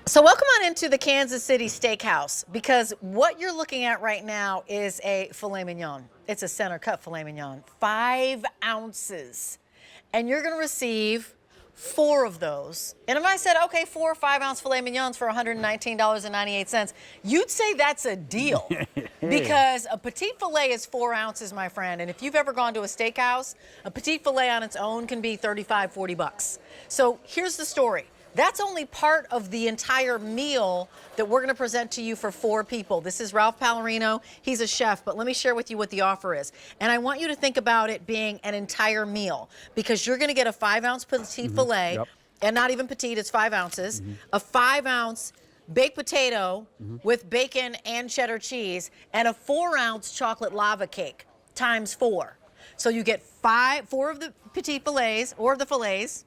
So welcome on into the Kansas City Steakhouse, because what you're looking at right now is a filet mignon. It's a center cut filet mignon, 5 ounces. And you're gonna receive 4 of those. And if I said, okay, 4 5-ounce filet mignons for $119.98, you'd say that's a deal. Because a petite filet is 4 ounces, my friend. And if you've ever gone to a steakhouse, a petite filet on its own can be 35, 40 bucks. So here's the story. That's only part of the entire meal that we're going to present to you for 4 people. This is Ralph Pallarino. He's a chef, but let me share with you what the offer is. And I want you to think about it being an entire meal, because you're going to get a 5-ounce petite filet, and not even petite, it's 5 ounces, a 5-ounce baked potato with bacon and cheddar cheese, and a 4-ounce chocolate lava cake times 4. So you get 4 of the petite fillets, or the fillets,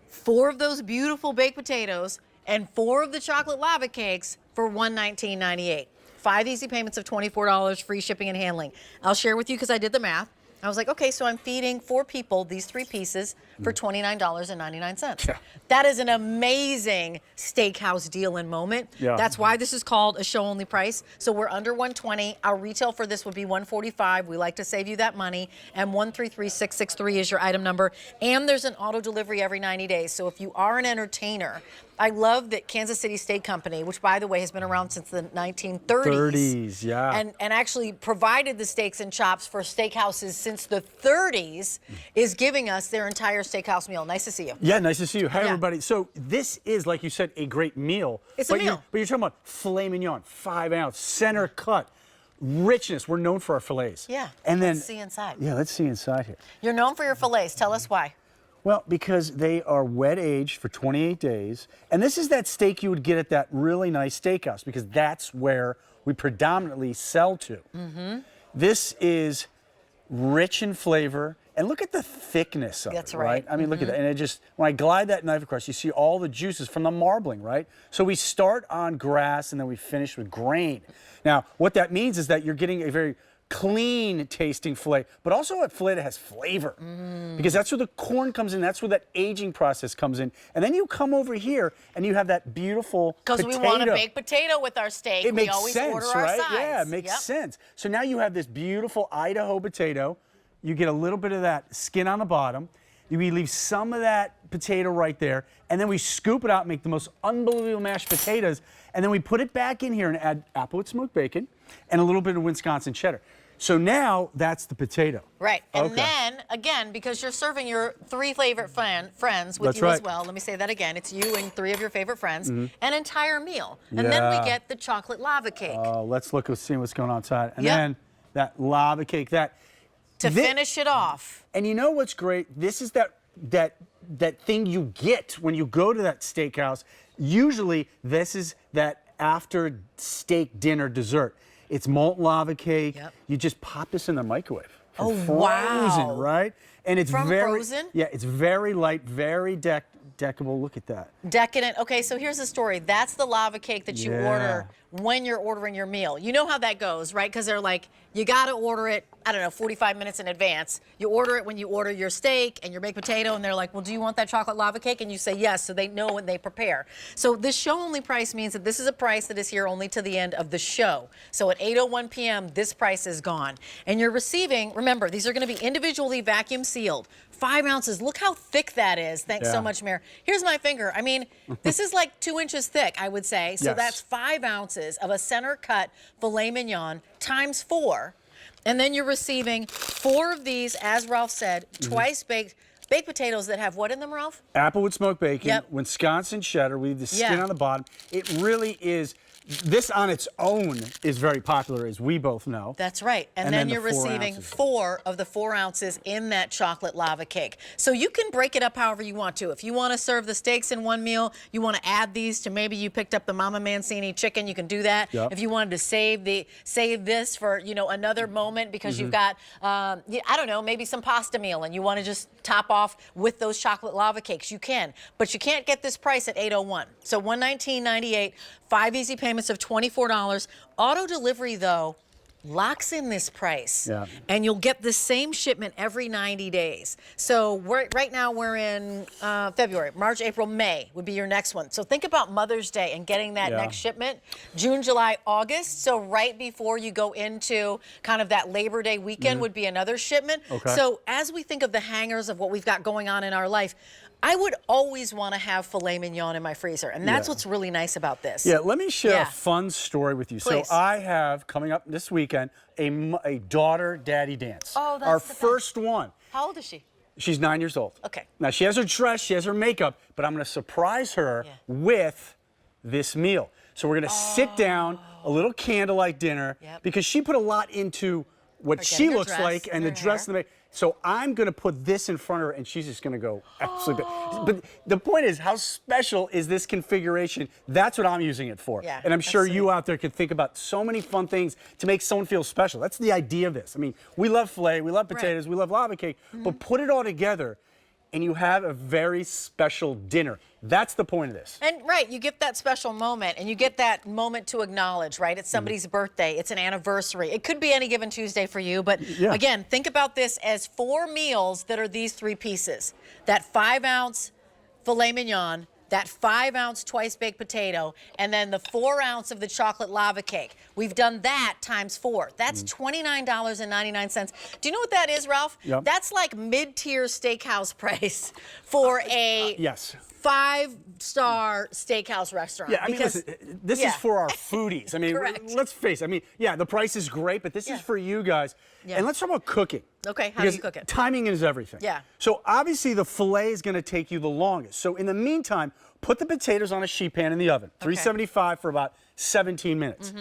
4 of those beautiful baked potatoes, and 4 of the chocolate lava cakes for $119.98. 5 easy payments of $24, free shipping and handling. I'll share with you because I did the math. I was like, okay, so I'm feeding 4 people these 3 pieces for $29.99. Yeah. That is an amazing steakhouse deal and moment. Yeah. That's why this is called a show only price. So we're under $120. Our retail for this would be $145. We like to save you that money. And 133663 is your item number. And there's an auto delivery every 90 days. So if you are an entertainer, I love that Kansas City Steak Company, which by the way has been around since the 1930s. Yeah. And actually provided the steaks and chops for steakhouses since the 30s, is giving us their entire steakhouse meal. Nice to see you. Yeah, nice to see you. Hi, everybody. So this is, like you said, a great meal. It's a meal. But you're talking about filet mignon, 5 ounce, center cut, richness. We're known for our fillets. Yeah. And then, let's see inside. Yeah, let's see inside here. You're known for your fillets. Tell us why. Well, because they are wet aged for 28 days. And this is that steak you would get at that really nice steakhouse, because that's where we predominantly sell to. This is rich in flavor. And look at the thickness of it, That's right. I mean, look at that. And it just, when I glide that knife across, you see all the juices from the marbling, right? So we start on grass and then we finish with grain. Now, what that means is that you're getting a very clean tasting filet, but also a filet that has flavor, because that's where the corn comes in. That's where that aging process comes in. And then you come over here and you have that beautiful Because we want a baked potato with our steak. It makes always sense, order right? our size. Yeah, it makes sense. So now you have this beautiful Idaho potato. You get a little bit of that skin on the bottom. We leave some of that potato right there, and then we scoop it out and make the most unbelievable mashed potatoes, and then we put it back in here and add applewood smoked bacon and a little bit of Wisconsin cheddar. So now that's the potato. Right. And then, again, because you're serving your 3 favorite friends with you as well, let me say that again. It's you and 3 of your favorite friends, an entire meal. And then we get the chocolate lava cake. Let's look and see what's going on inside. And then that lava cake, to finish it off. And you know what's great? This is that thing you get when you go to that steakhouse. Usually, this is that after steak dinner dessert. It's molten lava cake. You just pop this in the microwave. Frozen, wow. Right? And it's frozen? Yeah, it's very light, very deckable. Look at that. Decadent. Okay, so here's the story. That's the lava cake that you order when you're ordering your meal. You know how that goes, right? Because they're like, you got to order it, I don't know, 45 minutes in advance. You order it when you order your steak and your baked potato, and they're like, well, do you want that chocolate lava cake? And you say yes, so they know when they prepare. So this show-only price means that this is a price that is here only to the end of the show. So at 8:01 p.m., this price is gone. And you're receiving, remember, these are going to be individually vacuum sealed. 5 ounces. Look how thick that is. Thanks so much, Mayor. Here's my finger. I mean, this is like 2 inches thick, I would say. So that's 5 ounces of a center cut filet mignon times 4. And then you're receiving 4 of these, as Ralph said, twice baked potatoes that have what in them, Ralph? Applewood smoked bacon, Wisconsin cheddar. We leave the skin on the bottom. It really is. This on its own is very popular, as we both know. That's right. And then you're receiving 4 of the 4 ounces in that chocolate lava cake. So you can break it up however you want to. If you want to serve the steaks in one meal, you want to add these to, maybe you picked up the Mama Mancini chicken, you can do that. If you wanted to save this for, you know, another moment, because you've got, I don't know, maybe some pasta meal and you want to just top off with those chocolate lava cakes, you can. But you can't get this price at 8:01. So $119.98, 5 easy payments of $24. Auto delivery, though, locks in this price. Yeah. And you'll get the same shipment every 90 days. So right now we're in February. March, April, May would be your next one. So think about Mother's Day and getting that next shipment. June, July, August. So right before you go into kind of that Labor Day weekend would be another shipment. Okay. So as we think of the hangers of what we've got going on in our life, I would always want to have filet mignon in my freezer, and that's what's really nice about this. Yeah, let me share a fun story with you. Please. So I have, coming up this weekend, a daughter-daddy dance. Oh, that's our the best. first one. How old is she? She's 9 years old. Okay. Now, she has her dress, she has her makeup, but I'm going to surprise her with this meal. So we're going to sit down, a little candlelight dinner, because she put a lot into what she looks like and the dress and the makeup. So I'm going to put this in front of her, and she's just going to go absolutely. But the point is, how special is this configuration? That's what I'm using it for. Yeah, and I'm sure absolutely. you out there could think about so many fun things to make someone feel special. That's the idea of this. I mean, we love filet, we love potatoes, we love lava cake, but put it all together, and you have a very special dinner. That's the point of this. And you get that special moment, and you get that moment to acknowledge, right? It's somebody's birthday, it's an anniversary. It could be any given Tuesday for you, but again, think about this as 4 meals that are these 3 pieces. That 5-ounce filet mignon, that 5-ounce twice-baked potato, and then the 4-ounce of the chocolate lava cake. We've done that times 4. That's $29.99. Do you know what that is, Ralph? Yep. That's like mid-tier steakhouse price for a 5-star steakhouse restaurant. Yeah, I mean, listen, this is for our foodies. I mean, let's face it. I mean, the price is great, but this is for you guys. And let's talk about cooking. Okay, how do you cook it? Timing is everything. Yeah. So obviously the filet is going to take you the longest. So in the meantime, put the potatoes on a sheet pan in the oven, 375 for about 17 minutes.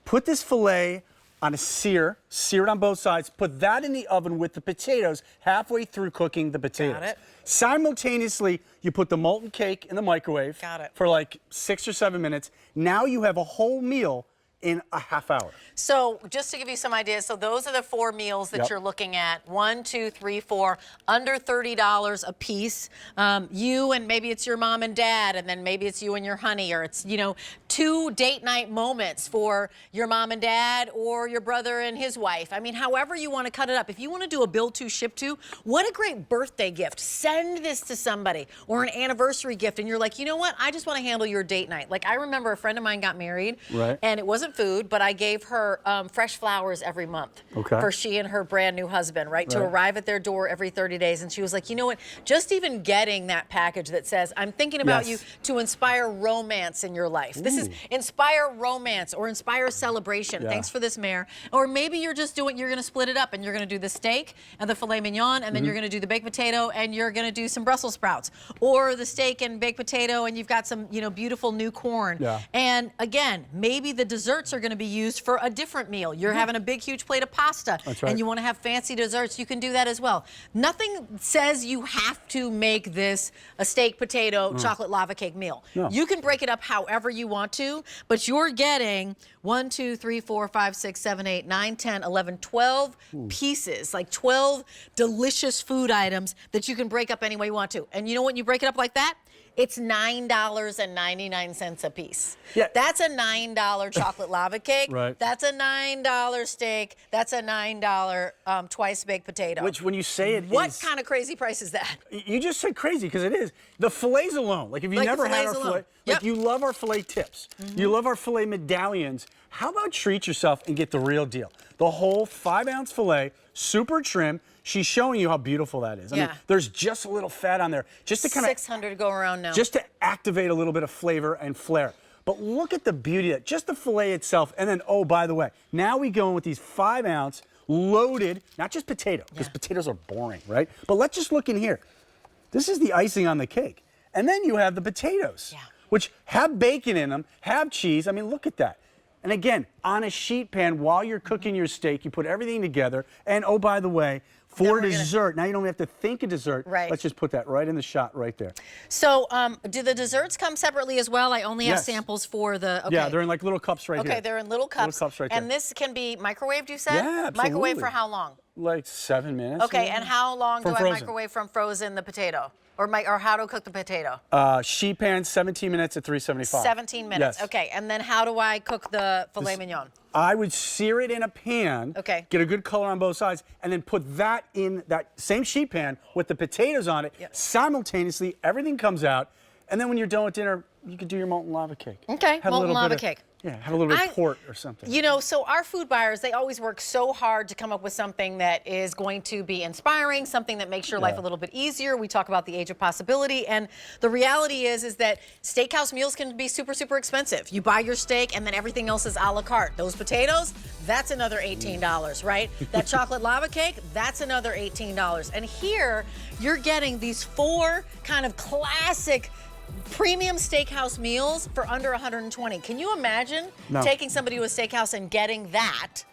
Put this filet on a sear it on both sides, put that in the oven with the potatoes halfway through cooking the potatoes. Got it. Simultaneously, you put the molten cake in the microwave for like 6 or 7 minutes. Now you have a whole meal in a half hour. So just to give you some ideas, so those are the 4 meals that you're looking at. 1, 2, 3, 4, under $30 a piece. You and maybe it's your mom and dad, and then maybe it's you and your honey, or it's, 2 date night moments for your mom and dad or your brother and his wife. I mean, however you want to cut it up. If you want to do a build to, ship to, what a great birthday gift. Send this to somebody, or an anniversary gift, and you're like, you know what? I just want to handle your date night. Like, I remember a friend of mine got married, and it wasn't food, but I gave her fresh flowers every month for she and her brand new husband, to arrive at their door every 30 days. And she was like, you know what? Just even getting that package that says, I'm thinking about you to inspire romance in your life. This is inspire romance or inspire celebration. Thanks for this, Mayor. Or maybe you're just doing, you're going to split it up and you're going to do the steak and the filet mignon, and then you're going to do the baked potato and you're going to do some Brussels sprouts, or the steak and baked potato and you've got some, beautiful new corn. And again, maybe the desserts are going to be used for a different meal. You're having a big, huge plate of pasta and you want to have fancy desserts. You can do that as well. Nothing says you have to make this a steak, potato, chocolate lava cake meal. You can break it up however you want to, but you're getting 1, 2, 3, 4, 5, 6, 7, 8, 9, 10, 11, 12 pieces, like 12 delicious food items that you can break up any way you want to. And you know when you break it up like that? It's $9.99 a piece. That's a $9 chocolate lava cake. That's a $9 steak. That's a $9 twice-baked potato. Which, when you say it, what kind of crazy price is that? You just said crazy, because it is. The fillets alone, like if you never had our filet, like you love our filet tips, you love our filet medallions, how about treat yourself and get the real deal? The whole 5-ounce filet, super trim. She's showing you how beautiful that is. I mean, there's just a little fat on there, just to kind of 600 to go around now. Just to activate a little bit of flavor and flair. But look at the beauty of it, just the filet itself. And then, oh, by the way, now we go in with these 5-ounce loaded, not just potato, because potatoes are boring, right? But let's just look in here. This is the icing on the cake. And then you have the potatoes, which have bacon in them, have cheese. I mean, look at that. And again, on a sheet pan while you're cooking your steak, you put everything together. And oh, by the way, for dessert, now you don't have to think of dessert. Let's just put that right in the shot right there. So do the desserts come separately as well? I only have samples for the, Yeah, they're in like little cups right here. Okay, they're in little cups. Little cups right there. And this can be microwaved, you said? Yeah, absolutely. Microwave for how long? Like 7 minutes. Okay, and how long do I frozen. microwave from frozen the potato? Or how to cook the potato? Sheet pan, 17 minutes at 375. 17 minutes. Yes. Okay, and then how do I cook the filet mignon? I would sear it in a pan, Okay. get a good color on both sides, and then put that in that same sheet pan with the potatoes on it. Yep. Simultaneously, everything comes out, and then when you're done with dinner, you can do your molten lava cake. Okay, Have a molten little lava bit of- cake. Yeah, have a little bit of port or something. You know, so our food buyers, they always work so hard to come up with something that is going to be inspiring, something that makes your life a little bit easier. We talk about the age of possibility, and the reality is that steakhouse meals can be super, super expensive. You buy your steak, and then everything else is a la carte. Those potatoes, that's another $18, right? That chocolate lava cake, that's another $18. And here, you're getting these 4 kind of classic premium steakhouse meals for under $120. Can you imagine taking somebody to a steakhouse and getting that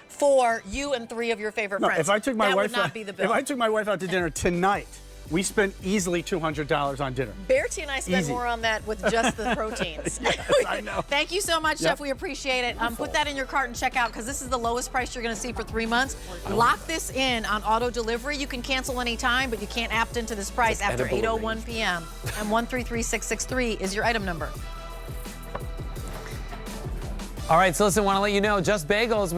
for you and 3 of your favorite friends? If I took my that wife would not out, be the bill. if I took my wife out to dinner tonight, we spent easily $200 on dinner. Bertie and I spend Easy. more on that with just the proteins. Yes, I know. Thank you so much, Chef. We appreciate it. Put that in your cart and check out, because this is the lowest price you're going to see for 3 months. Lock this in on auto delivery. You can cancel anytime, but you can't opt into this price after 8:01 p.m. And 133663 is your item number. All right, so listen, want to let you know, Just Bagels.